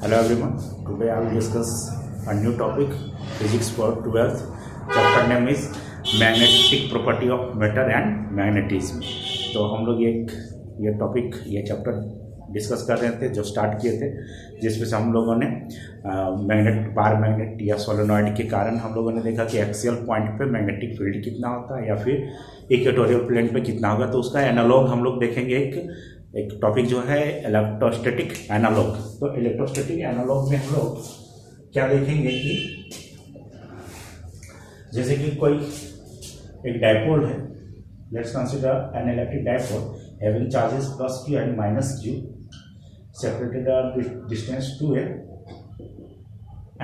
Hello everyone, today I will discuss a new topic, physics for 12th. Chapter name is magnetic property of matter and magnetism. तो हम लोग ये topic ये chapter discuss कर रहे थे जो स्टार्ट किए थे, जिसमें से हम लोगों ने मैग्नेट बार मैग्नेट या सोलेनॉइड के कारण हम लोगों ने देखा कि एक्सियल पॉइंट पे मैग्नेटिक फील्ड कितना होता है या फिर इक्वेटोरियल प्लेन पे कितना होगा। तो उसका एनालॉग हम लोग देखेंगे। एक टॉपिक जो है इलेक्ट्रोस्टैटिक एनालॉग। तो इलेक्ट्रोस्टैटिक एनालॉग में हम लोग क्या देखेंगे कि जैसे कि कोई एक डायपोल है, let's consider an electric dipole having charges plus q and minus q separated at distance 2a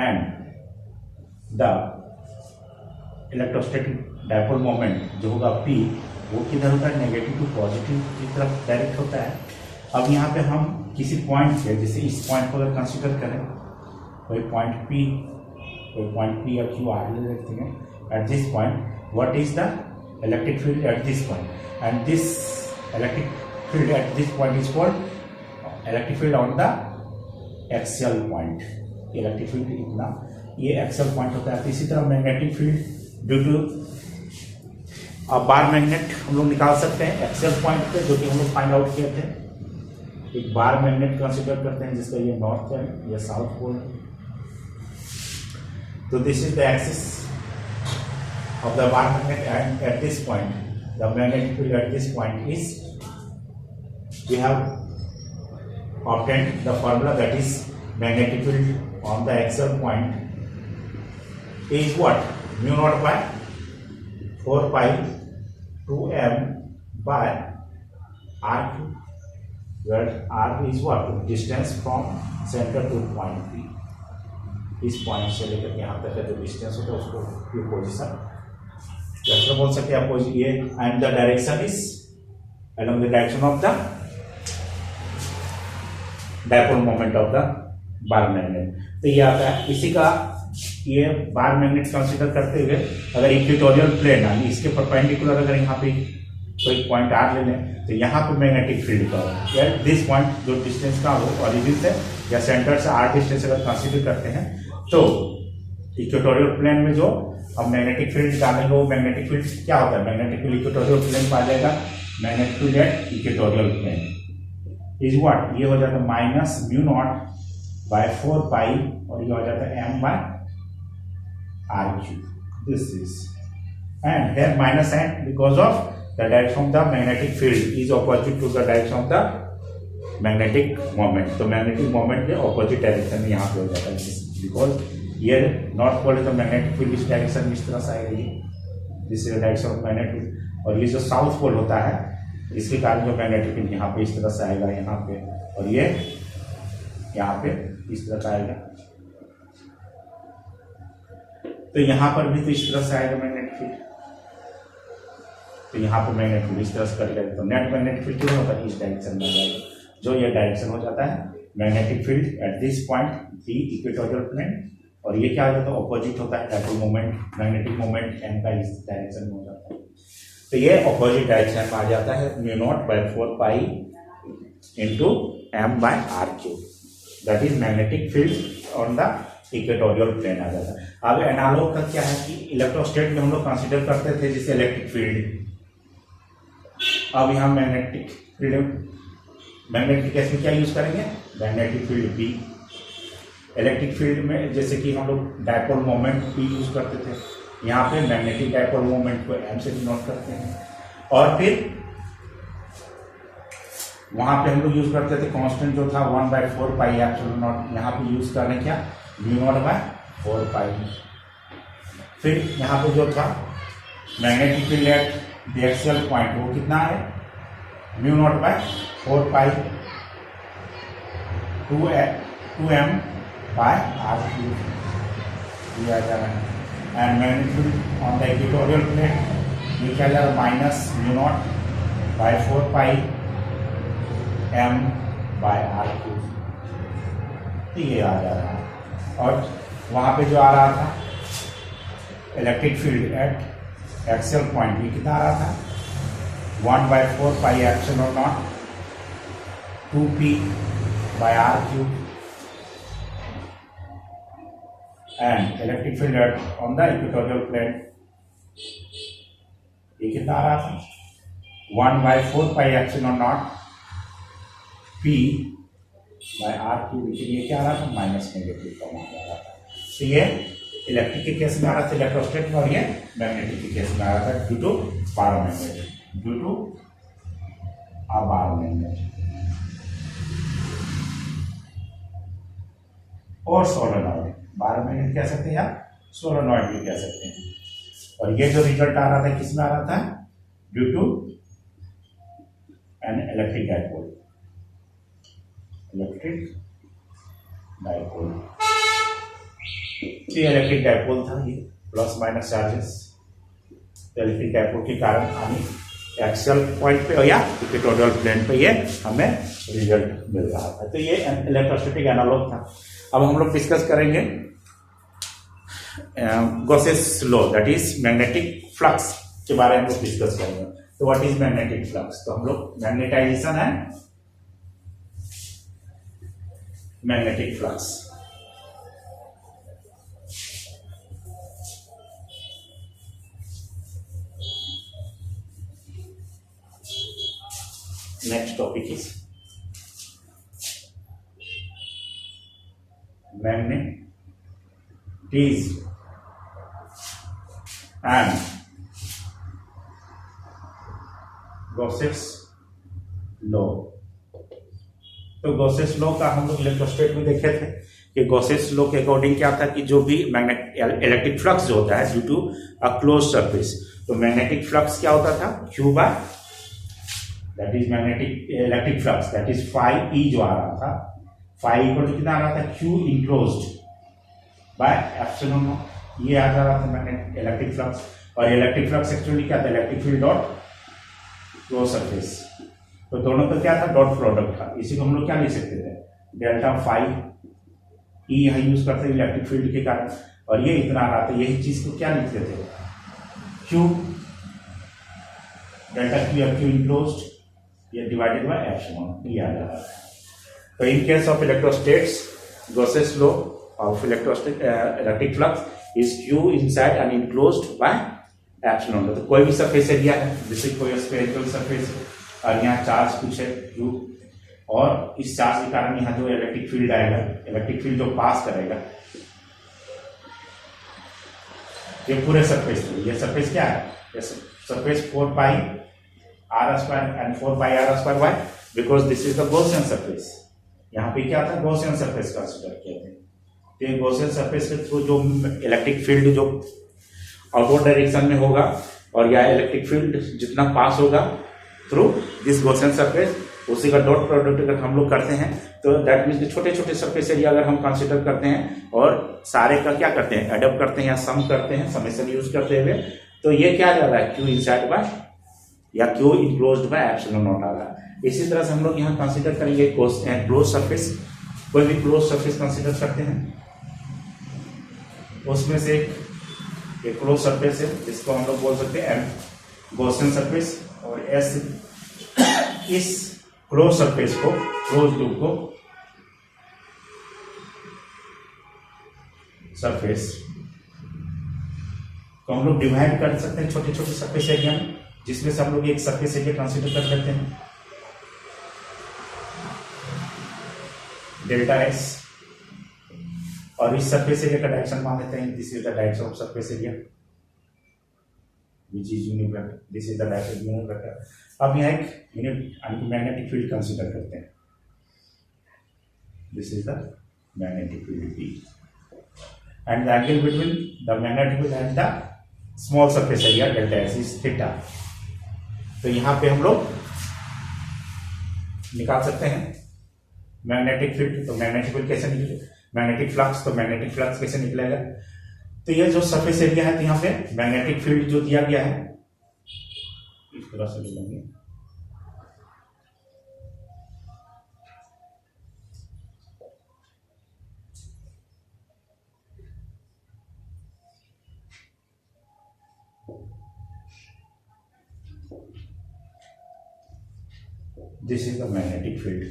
and the electrostatic dipole moment जो होगा p वो किधर होता है, नेगेटिव टू पॉजिटिव की तरफ डायरेक्ट होता है। अब यहाँ पे हम किसी पॉइंट से, जैसे इस पॉइंट को अगर कंसीडर करें, कोई पॉइंट P या Q आर ले रखते हैं। At this point what is the electric field at this point, and this electric field at this point is called electric field on the axial point. Electric field इतना ये axial point होता है। तो इसी तरह magnetic field due to bar magnet हम लोग निकाल सकते हैं एक्सियल पॉइंट पे, जो कि हम लोग फाइंड आउट किए थे। एक बार मैग्नेट कंसीडर करते हैं जिसका ये नॉर्थ है, ये साउथ पोल है। तो this is the axis of the bar magnet and at this point the magnetic field at this point is we have obtained the formula that is magnetic field on the axial point is what, mu naught by 4 pi 2m by r cube, where r is what, distance from center to point P। इस point से लेकर यहाँ तक का जो distance होता है उसको ये पोजिशन जैसे बोल सकते हैं आप। ये and the direction is along the direction of the dipole moment of the bar magnet. तो ये आता है इसी का, ये बार मैग्नेट कंसीडर करते हुए अगर इक्वेटोरियल प्लेन है इसके परपेंडिकुलर अगर यहाँ पे कोई पॉइंट आर ले लें तो यहाँ पे मैग्नेटिक फील्ड का या दिस पॉइंट जो डिस्टेंस का हो ओरिजिन से या सेंटर से आर डिस्टेंस अगर कंसीडर करते हैं तो इक्वेटोरियल प्लेन में जो अब मैग्नेटिक फील्ड निकालेंगे वो मैग्नेटिक फील्ड क्या होता है, मैग्नेटिक फील्ड इक्वेटोरियल प्लेन पर आ जाएगा। Magnetic field at equatorial plane is what, ये हो जाता है minus mu naught by 4 pi और ये हो जाता है m by r cube. This is and here minus n because of the direction of the magnetic field is opposite to the direction of the magnetic moment. तो magnetic moment के opposite direction में यहाँ पे हो जाता है, because ये north pole है तो मैग्नेटिक फील्ड इस डायरेक्शन में इस तरह से आएगा, ये this is the direction of magnetic. और ये जो साउथ पोल होता है इसके कारण जो मैग्नेटिक फील्ड यहाँ पे इस तरह से आएगा यहाँ पे, और ये यहाँ पे इस तरह से आएगा। तो यहाँ पर भी तो इस तरह से आएगा मैग्नेटिक फील्ड, तो यहाँ पे मैग्नेटिक फील्ड इस तरह से करेगा। तो नेट मैग्नेटिक फील्ड क्यों होता है, इस डायरेक्शन में जाएगा, जो ये डायरेक्शन हो जाता है magnetic field at this point the equatorial plane. और ये क्या हो जाता है, ऑपोजिट होता है dipole moment, magnetic moment M का इस डायरेक्शन में हो जाता है। तो ये ऑपोजिट डायरेक्शन में आ जाता है mu naught by 4 pi into m by r cube, that is magnetic field on the equatorial plane आ जाता है। अब एनालॉग का क्या है कि इलेक्ट्रोस्टैट में हम लोग कंसीडर करते थे जैसे इलेक्ट्रिक फील्ड। अब यहाँ मैग्नेटिक फील्ड, मैग्नेटिक केस में क्या यूज करेंगे, magnetic field B. Electric field में जैसे कि हम लोग डायपोल मोमेंट पी यूज करते थे, यहाँ पे मैग्नेटिक डायपोल मोमेंट को एम से डिनोट करते हैं। और फिर वहां पे हम लोग यूज करते थे कांस्टेंट जो था 1/4 पाई एप्सिलॉन नॉट, यहाँ पे यूज करें क्या, म्यू नॉट बाय 4 पाई। फिर यहाँ पे जो था magnetic field at the axial point वो कितना है, mu naught by 4 pi 2m by r cube दिया जा रहा है। And magnetic field on the equatorial plane ये क्या जा रहा है, minus mu naught by 4 pi m by r cube, ये आ जा रहा है। और वहाँ पे जो आ रहा था electric field eight axial point ये कितना आ रहा था, 1/4 pi epsilon not 2p/r³ and electric field on the equatorial plane ये कितना आ रहा था 1/4πε0 p/r³, लेकिन ये क्या आ रहा था माइनस नेगेटिव का मान आ रहा था। तो ये इलेक्ट्रिक के केस में आ रहा था इलेक्ट्रोस्टैट में, और ये मैग्नेटिक के केस में आ रहा था ड्यू टू बार मैग्नेट और सोलेनॉइड। बार मैग्नेट कह सकते हैं या सोलेनॉइड भी कह सकते हैं। और ये जो रिजल्ट आ रहा था किस में आ रहा था due to an electric dipole. ये इलेक्ट्रिक डाइपोल था, ये plus minus charges electric dipole के कारण हमें एक्सियल पॉइंट पे या इक्वेटोरियल प्लेन पे ये हमें रिजल्ट मिल रहा था। तो ये इलेक्ट्रोस्टैटिक एनालॉग था। अब हम लोग डिस्कस करेंगे Gauss's law, that is magnetic flux के बारे में हम लोग डिस्कस करेंगे। तो व्हाट इज मैग्नेटिक फ्लक्स? तो हम लोग मैग्नेटाइजेशन है magnetic flux. Next topic is magnetism and Gauss's law. तो गॉसेस लॉ का हम लोग इलेक्ट्रोस्टैट में देखे थे कि गॉसेस लॉ के अकॉर्डिंग क्या था कि जो भी इलेक्ट्रिक फ्लक्स जो होता है due to a close surface, तो मैग्नेटिक फ्लक्स क्या होता था Q by that is magnetic electric flux that is phi E जो आ रहा था, phi इक्वल टू कितना आ रहा था Q enclosed by epsilon not. ये आ जा रहा था मैग्नेटिक इलेक्ट्रिक फ्लक्स। और इलेक्ट्रिक फ्लक्स एक्चुअली क्या था electric field dot close surface. तो दोनों का क्या था डॉट प्रोडक्ट था। इसी को हम लोग क्या लिख सकते थे डेल्टा phi E यहाँ यूज करते थे इलेक्ट्रिक फील्ड के कारण, और ये इतना आ रहा था। यही चीज को क्या लिखते थे Q delta Q Q enclosed ये डिवाइडेड बाय एप्सिलॉन ये आ जा रहा है। तो in case of electrostatics Gauss's law of electric flux is Q inside and enclosed by epsilon. तो कोई भी सरफेस एरिया है जैसे कोई स्फेरिकल सरफेस है और यहाँ चार्ज कुछ है Q, और इस चार्ज के कारण यहाँ जो इलेक्ट्रिक फील्ड आएगा, इलेक्ट्रिक फील्ड जो पास करेगा ये पूरे सरफेस पे, ये सरफेस क्या है ये surface 4πr² and 4πr² why because this is the Gaussian surface. यहाँ पे क्या था गॉसियन सरफेस कंसीडर किया था। तो ये गॉसियन सरफेस के थ्रू जो इलेक्ट्रिक फील्ड जो आउटवर्ड डायरेक्शन में होगा और या इलेक्ट्रिक फील्ड जितना पास होगा थ्रू दिस गॉसियन सरफेस, उसी का डॉट प्रोडक्ट अगर हम लोग करते हैं तो दैट मीन्स छोटे छोटे सरफेस एरिया अगर हम कंसीडर करते हैं और सारे का क्या करते हैं एडप्ट करते हैं या सम करते हैं समेशन यूज करते हुए, तो ये क्या जा रहा है Q इनसाइड बाय या Q enclosed by epsilon naught आ रहा है। इसी तरह से हम लोग यहाँ कंसीडर करेंगे क्लोज सरफेस। कोई भी क्लोज सरफेस कंसीडर करते हैं, उसमें से एक क्लोज सरफेस है जिसको हम लोग बोल सकते हैं M गॉसियन सरफेस, और S इस क्लोज सरफेस को क्लोज लूप को सरफेस को हम लोग डिवाइड कर सकते हैं छोटे छोटे सरफेस एरिया में, जिसमें से हम लोग एक सरफेस एरिया कंसीडर कर सकते हैं डेल्टा S, और इस सरफेस एरिया का डायरेक्शन मान लेते हैं this is the direction of surface area which is unit vector, this is the direction unit vector। अब यहाँ एक यूनिट मैग्नेटिक फील्ड कंसीडर करते हैं, this is the magnetic field P and the angle between the magnetic field and the small surface area delta S is theta। तो यहाँ पे हम लोग निकाल सकते हैं मैग्नेटिक फील्ड। तो मैग्नेटिक फील्ड कैसे निकलेगा, मैग्नेटिक फ्लक्स, तो मैग्नेटिक फ्लक्स कैसे निकलेगा। तो ये जो सरफेस एरिया है तो यहाँ पे मैग्नेटिक फील्ड जो दिया गया है इस तरह से लेंगे, this is the magnetic field.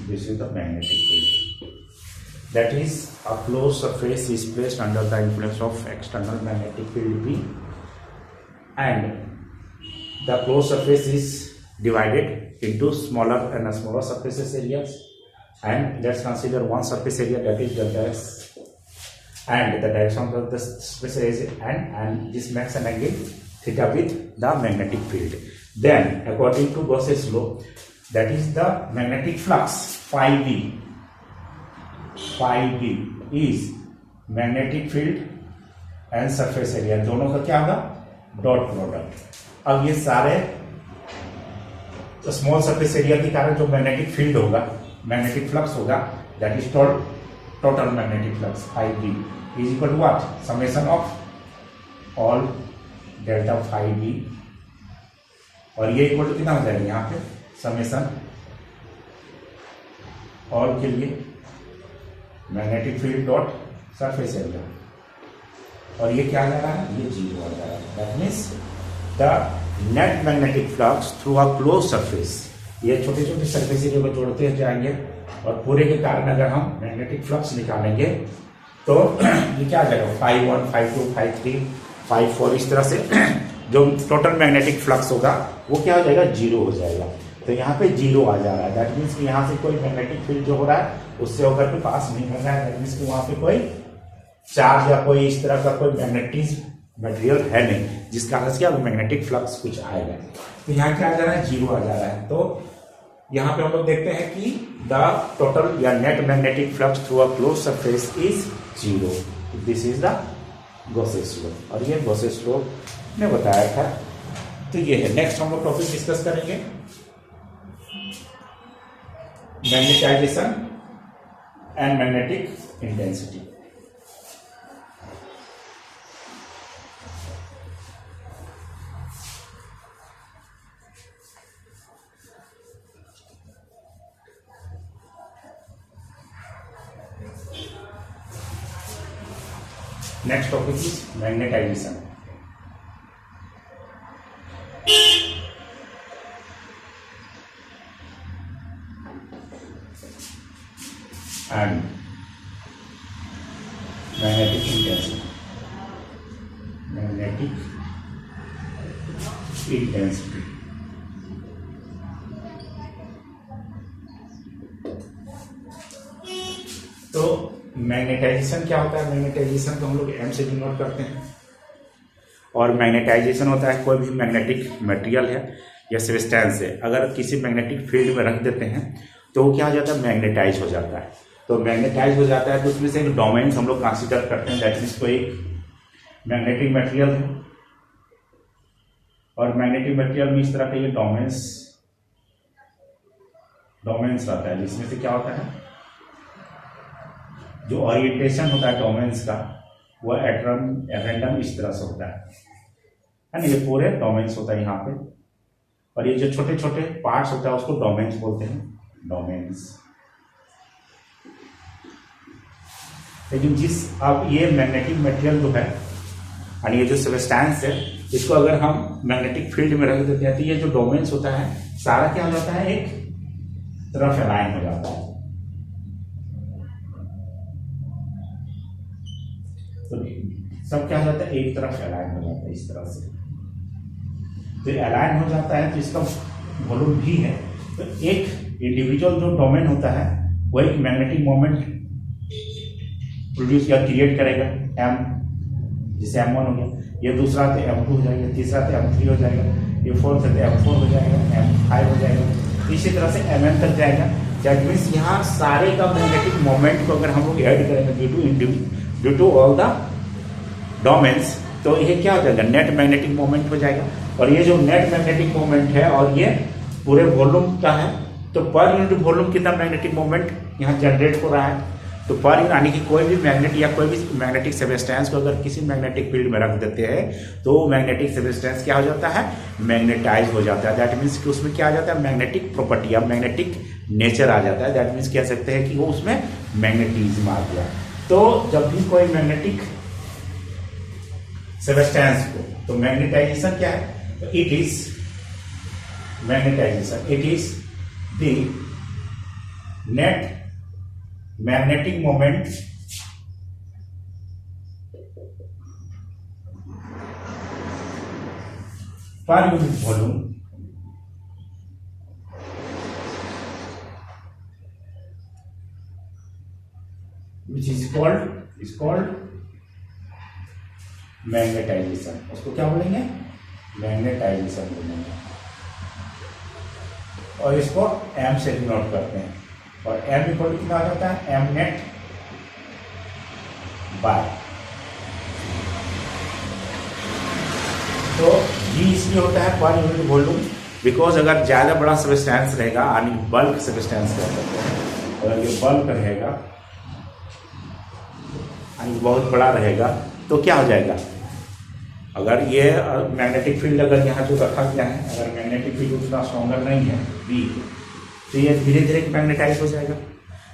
This is the magnetic field. That is, a closed surface is placed under the influence of external magnetic field B, and the closed surface is divided into smaller and smaller surfaces areas. And let's consider one surface area, that is delta S, and the direction of the surface is n, and this makes an angle theta with the magnetic field. Then, according to Gauss's law, that is the magnetic flux phi b. Phi b is magnetic field and surface area, दोनों का क्या होगा? Dot product. अब ये सारे small surface area के कारण जो मैग्नेटिक फील्ड होगा, मैग्नेटिक फ्लक्स होगा, that is total magnetic flux phi B is equal to what? Summation of all delta phi B, और ये इक्वल टू कितना हो जाएगा यहाँ पे? समेशन ऑल के लिए magnetic field dot surface area, और ये क्या आ जा रहा है? ये जीरो आ जा रहा है. That means the net magnetic flux through a close surface, ये छोटे छोटे सरफेस एरिया को जोड़ते जाएंगे, और पूरे के कारण अगर हम मैग्नेटिक फ्लक्स निकालेंगे तो ये क्या आ जाएगा? फाई 1, फाई 2, फाई 3, फाई 4, इस तरह से जो टोटल मैग्नेटिक फ्लक्स होगा वो क्या हो जाएगा? जीरो हो जाएगा. तो यहाँ पे जीरो आ जा रहा है. दैट मीन्स कि यहाँ से कोई मैग्नेटिक फील्ड जो हो रहा है उससे होकर के पास नहीं हो रहा है. दैट मीन्स कि वहाँ पे कोई चार्ज या कोई इस तरह का कोई मैग्नेटिज्म मटेरियल है नहीं, जिस कारण से क्या मैग्नेटिक फ्लक्स कुछ आएगा. तो यहाँ क्या आ जा रहा है? जीरो आ जा रहा है. तो यहाँ पे हम लोग देखते हैं कि द टोटल या net magnetic flux through a close surface is zero. This is the Gauss's law, और ये गॉसेस लॉ ने बताया था. तो ये है. नेक्स्ट हम लोग टॉपिक डिस्कस करेंगे magnetization and magnetic intensity. Next topic is magnetization. And magnetic intensity. Magnetic intensity. तो मैग्नेटाइजेशन क्या होता है? मैग्नेटाइजेशन को हम लोग एम से डिनोट करते हैं, और मैग्नेटाइजेशन होता है कोई भी मैग्नेटिक मटेरियल है या सब्सटेंस है, अगर किसी मैग्नेटिक फील्ड में रख देते हैं तो वो क्या हो जाता है? मैग्नेटाइज हो जाता है. तो मैग्नेटाइज हो जाता है तो उसमें से एक डोमेन्स हम लोग कंसीडर करते हैं. दैट मीन्स कोई मैग्नेटिक मटेरियल है, और मैग्नेटिक मटेरियल में इस तरह के ये डोमेन्स रहता है, जिसमें से क्या होता है? जो ओरिएंटेशन होता है डोमेन्स का वो रैंडम इस तरह से होता है ना. ये पूरे डोमेन्स होता है यहाँ पे, और ये जो छोटे छोटे पार्ट्स होता है उसको डोमेन्स बोलते हैं. डोमेन्स. लेकिन अब ये मैग्नेटिक मटेरियल जो है और ये जो सब्सटेंस है, इसको अगर हम मैग्नेटिक फील्ड में रख देते हैं तो ये जो डोमेन्स होता है सारा क्या हो जाता है? एक तरफ अलाइन हो जाता है. तो सब क्या हो जाता है? एक तरफ अलाइन हो जाता है इस तरह से. तो अलाइन हो जाता है तो इसका वॉल्यूम भी है. तो एक इंडिविजुअल जो डोमेन होता है वो एक मैग्नेटिक मोमेंट प्रोड्यूस या क्रिएट करेगा, एम, जैसे M1 हो गया, ये दूसरा तो M2 हो जाएगा, तीसरा तो M3 हो जाएगा, ये फोर्थ है तो M4 हो जाएगा, M5 हो जाएगा, इसी तरह से Mn तक जाएगा. दैट मीन्स यहाँ सारे का मैग्नेटिक मोमेंट को अगर हम लोग ऐड करेंगे due to all the domains, तो ये क्या हो जाएगा? नेट मैग्नेटिक मोमेंट हो जाएगा. और ये जो नेट मैग्नेटिक मोमेंट है और ये पूरे वॉल्यूम का है, तो पर यूनिट वॉल्यूम कितना मैग्नेटिक मोमेंट यहाँ जनरेट हो रहा है. तो पर यूनिट यानी कि कोई भी मैग्नेट या कोई भी मैग्नेटिक सब्सटेंस को अगर किसी मैग्नेटिक फील्ड में रख देते हैं तो मैग्नेटिक सब्सटेंस क्या हो जाता है? मैग्नेटाइज हो जाता है. दैट मीन्स कि उसमें क्या आ जाता है? मैग्नेटिक प्रॉपर्टी या मैग्नेटिक नेचर आ जाता है. दैट मीन्स कह सकते हैं कि वो उसमें मैग्नेटिज्म आ गया. तो जब भी कोई मैग्नेटिक सब्सटेंस को, तो मैग्नेटाइजेशन क्या है? तो it is magnetisation, it is the net magnetic moment per unit volume which is called magnetisation. उसको क्या बोलेंगे? मैग्नेटाइजेशन बोलेंगे। और इसको m से डिनोट करते हैं, और m इक्वल कितना आ जाता है? m net by. तो ये इसलिए होता है पर यूनिट वॉल्यूम, बिकॉज अगर ज्यादा बड़ा सब्सटेंस रहेगा, यानी बल्क सब्सटेंस कहते हैं, अगर ये बल्क रहेगा यानी बहुत बड़ा रहेगा तो क्या हो जाएगा? अगर ये मैग्नेटिक फील्ड अगर यहाँ जो रखा गया है, अगर मैग्नेटिक फील्ड उतना स्ट्रॉन्गर नहीं है वीक, तो ये धीरे धीरे मैग्नेटाइज हो जाएगा।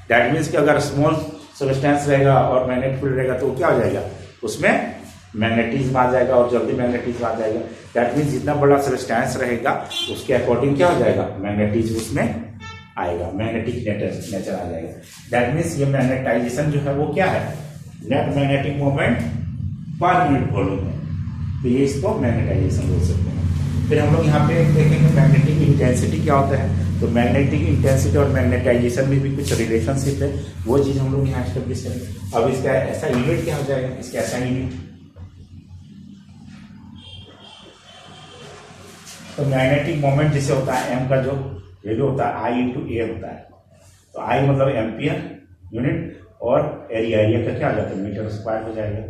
दैट मीन्स कि अगर स्मॉल सब्सटेंस रहेगा और मैग्नेटिक फील्ड रहेगा तो क्या हो जाएगा? उसमें मैग्नेटिज्म आ जाएगा और जल्दी मैग्नेटिज्म आ जाएगा। दैट मीन्स जितना बड़ा सब्सटेंस रहेगा उसके अकॉर्डिंग क्या हो जाएगा? मैग्नेटिज्म उसमें आएगा, मैग्नेटिक नेचर आ जाएगा। दैट मीन्स ये मैग्नेटाइजेशन जो है वो क्या है? Net magnetic moment per unit volume है, तो ये इसको मैग्नेटाइजेशन बोल सकते हैं। फिर हम लोग यहाँ पे देखेंगे मैग्नेटिक इंटेंसिटी क्या होता है। तो मैग्नेटिक इंटेंसिटी और मैग्नेटाइजेशन में भी कुछ रिलेशनशिप है, वो चीज हम लोग यहाँ एस्टेब्लिश करेंगे। अब इसका ऐसा यूनिट क्या हो जाएगा? इसका ऐसा यूनिट, तो मैग्नेटिक मोमेंट जिसे होता है m का जो वैल्यू होता है I इंटू ए होता है। तो I मतलब एम्पियर यूनिट, और एरिया का क्या आ जाता है? मीटर स्क्वायर हो जाएगा।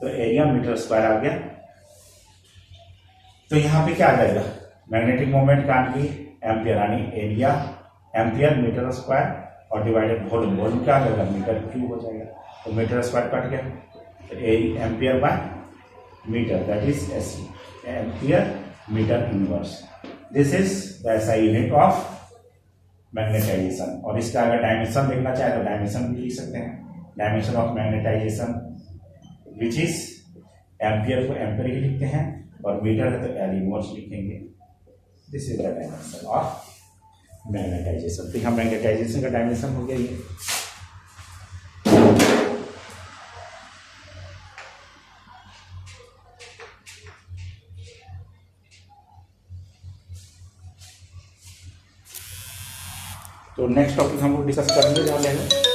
तो एरिया मीटर स्क्वायर आ गया। तो यहाँ पे क्या आ जाएगा? मैग्नेटिक मोमेंट का एम्पियर, यानी एरिया एम्पियर मीटर स्क्वायर, और डिवाइडेड वॉल्यूम, वॉल्यूम क्या आ जाएगा? मीटर क्यूब हो जाएगा। तो मीटर स्क्वायर कट गया, तो ampere by metre, that is SI, ampere metre inverse. This is the SI unit of magnetisation. और इसका अगर डायमेंशन देखना चाहे तो डायमेंशन भी लिख सकते हैं। Dimension of magnetization which is, ampere को एम्पियर ही लिखते हैं, और मीटर है तो एल इनवर्स लिखेंगे। This is the dimension of magnetization. तो यहाँ मैग्नेटाइजेशन का डायमेंशन हो गया ये। तो नेक्स्ट टॉपिक हम लोग डिस्कस करने जा रहे हैं